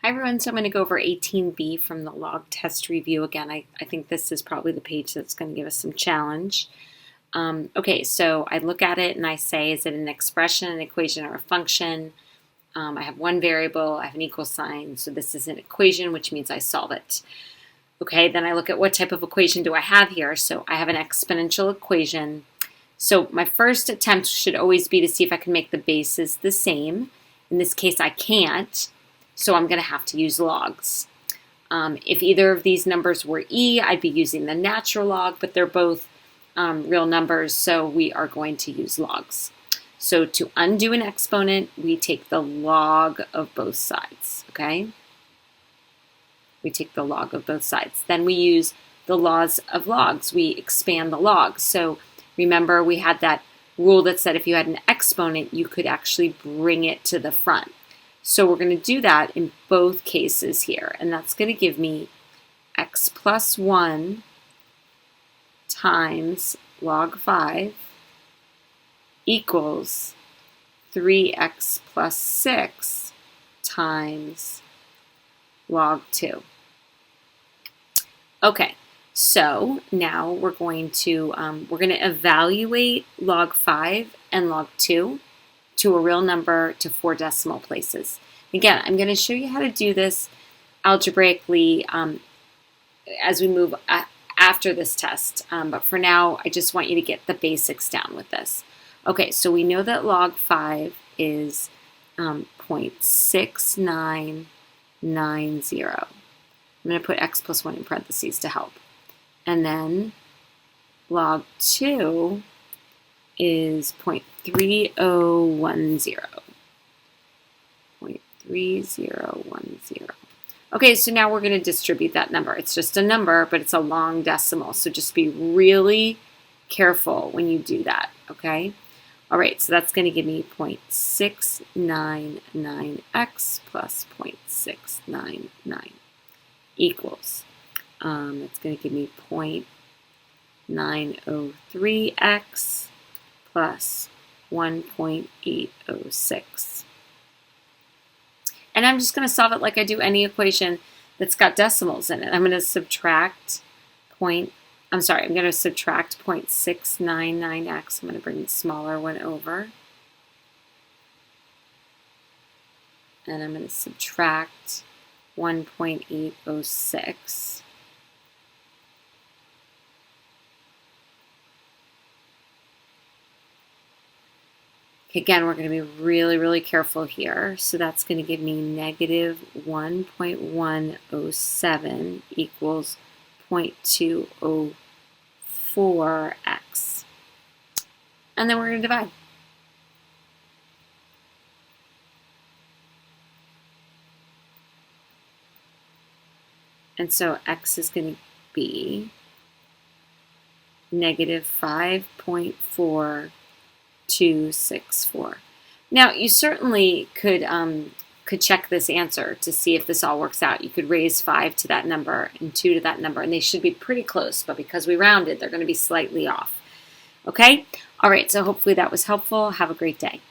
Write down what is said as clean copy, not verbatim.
Hi everyone, so I'm going to go over 18b from the log test review again. I think this is probably the page that's going to give us some challenge. Okay, so I look at it and I say, is it an expression, an equation, or a function? I have one variable, I have an equal sign, so this is an equation, which means I solve it. Okay, then I look at what type of equation do I have here. So I have an exponential equation. So my first attempt should always be to see if I can make the bases the same. In this case, I can't. So I'm going to have to use logs. If either of these numbers were e, I'd be using the natural log, but they're both real numbers, so we are going to use logs. So to undo an exponent, we take the log of both sides, okay? We take the log of both sides. Then we use the laws of logs. We expand the log. So remember, we had that rule that said if you had an exponent, you could actually bring it to the front. So we're going to do that in both cases here, and that's going to give me x plus 1 times log 5 equals 3x plus 6 times log 2. Okay, so now we're going to evaluate log 5 and log 2 to a real number to 4 decimal places. Again, I'm going to show you how to do this algebraically as we move after this test. But for now, I just want you to get the basics down with this. Okay, so we know that log 5 is 0.6990. I'm going to put x plus 1 in parentheses to help. And then log 2 is 0.3010. 0.3010. Okay, so now we're going to distribute that number. It's just a number, but it's a long decimal, so just be really careful when you do that, okay? All right, so that's going to give me 0.699x plus 0.699 equals. It's going to give me 0.903x plus 1.806. And I'm just going to solve it like I do any equation that's got decimals in it. I'm going to subtract I'm going to subtract 0.699x. I'm going to bring the smaller one over. And I'm going to subtract 1.806. Again, we're going to be really, really careful here. So that's going to give me negative 1.107 equals 0.204x. And then we're going to divide. And so x is going to be negative 5.4264. Now, you certainly could check this answer to see if this all works out. You could raise 5 to that number and 2 to that number, and they should be pretty close, but because we rounded, they're going to be slightly off. Okay? All right, so hopefully that was helpful. Have a great day.